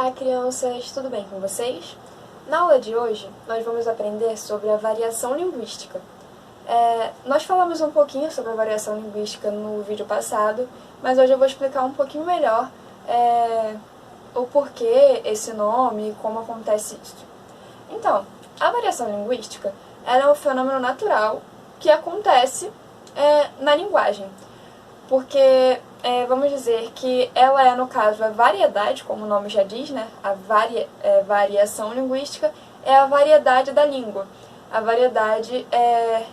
Olá, crianças! Tudo bem com vocês? Na aula de hoje, nós vamos aprender sobre a variação linguística. Nós falamos um pouquinho sobre a variação linguística no vídeo passado, mas hoje eu vou explicar um pouquinho melhor o porquê esse nome e como acontece isso. Então, a variação linguística ela é um fenômeno natural que acontece na linguagem, porque vamos dizer que ela é, no caso, a variedade, como o nome já diz, né? A variação linguística é a variedade da língua, a variedade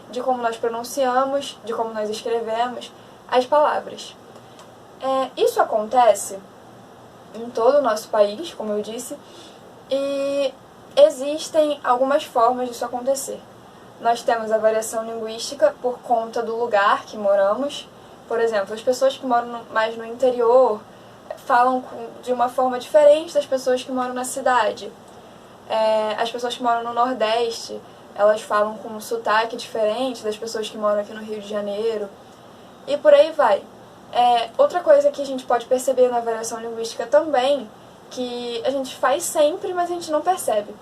de como nós pronunciamos, de como nós escrevemos as palavras. Isso acontece em todo o nosso país, como eu disse, e existem algumas formas disso acontecer. Nós temos a variação linguística por conta do lugar que moramos. Por exemplo, as pessoas que moram mais no interior falam de uma forma diferente das pessoas que moram na cidade. As pessoas que moram no Nordeste, elas falam com um sotaque diferente das pessoas que moram aqui no Rio de Janeiro. E por aí vai. Outra coisa que a gente pode perceber na variação linguística também, que a gente faz sempre, mas a gente não percebe.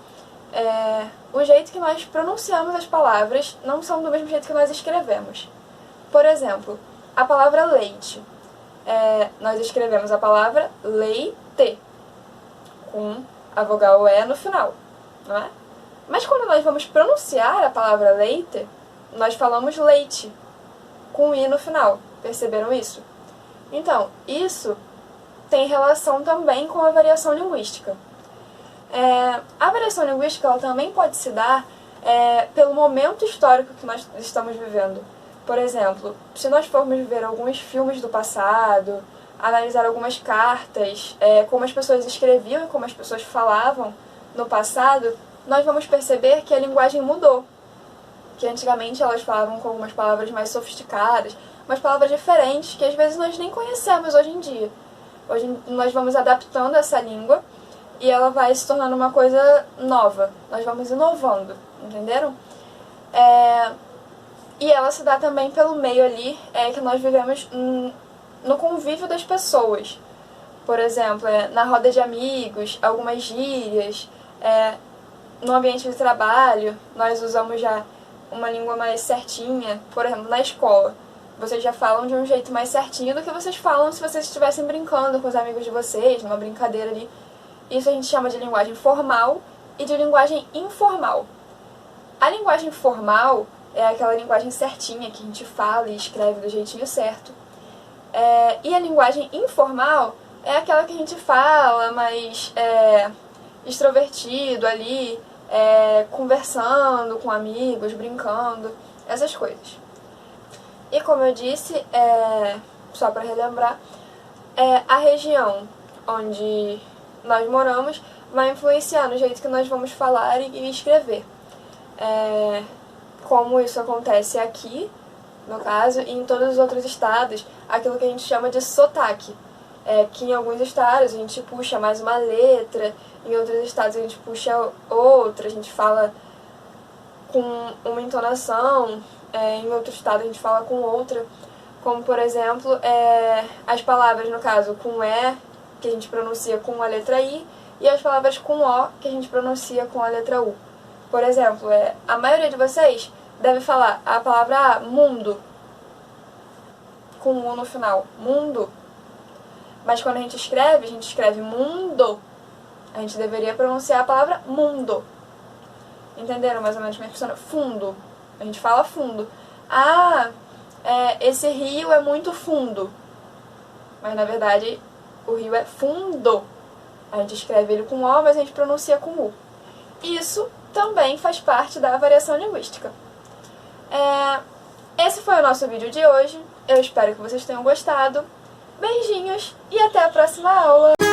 O jeito que nós pronunciamos as palavras não são do mesmo jeito que nós escrevemos. Por exemplo, a palavra leite. Nós escrevemos a palavra leite, com a vogal E no final, não é? Mas quando nós vamos pronunciar a palavra leite, nós falamos leite, com I no final. Perceberam isso? Então, isso tem relação também com a variação linguística. A variação linguística ela também pode se dar pelo momento histórico que nós estamos vivendo. Por exemplo, se nós formos ver alguns filmes do passado, analisar algumas cartas, como as pessoas escreviam e como as pessoas falavam no passado, nós vamos perceber que a linguagem mudou. Que antigamente elas falavam com algumas palavras mais sofisticadas, umas palavras diferentes que às vezes nós nem conhecemos hoje em dia. Hoje nós vamos adaptando essa língua e ela vai se tornando uma coisa nova. Nós vamos inovando, entenderam? E ela se dá também pelo meio ali que nós vivemos no convívio das pessoas. Por exemplo, na roda de amigos, algumas gírias, no ambiente de trabalho, nós usamos já uma língua mais certinha. Por exemplo, na escola, vocês já falam de um jeito mais certinho do que vocês falam se vocês estivessem brincando com os amigos de vocês, numa brincadeira ali. Isso a gente chama de linguagem formal e de linguagem informal. A linguagem formal é aquela linguagem certinha que a gente fala e escreve do jeitinho certo. E a linguagem informal é aquela que a gente fala, mas extrovertido ali, conversando com amigos, brincando, essas coisas. E como eu disse, só para relembrar, a região onde nós moramos vai influenciar no jeito que nós vamos falar e escrever. Como isso acontece aqui, no caso, e em todos os outros estados, aquilo que a gente chama de sotaque. Que em alguns estados a gente puxa mais uma letra, em outros estados a gente puxa outra, a gente fala com uma entonação, em outro estado a gente fala com outra. Como, por exemplo, as palavras, no caso, com E, que a gente pronuncia com a letra I, e as palavras com O, que a gente pronuncia com a letra U. Por exemplo, a maioria de vocês deve falar a palavra mundo, com U no final, mundo. Mas quando a gente escreve mundo, a gente deveria pronunciar a palavra mundo. Entenderam mais ou menos como é que funciona? Fundo. A gente fala fundo. Esse rio é muito fundo. Mas na verdade, o rio é fundo. A gente escreve ele com O, mas a gente pronuncia com U. Isso também faz parte da variação linguística. Esse foi o nosso vídeo de hoje. Eu espero que vocês tenham gostado. Beijinhos e até a próxima aula!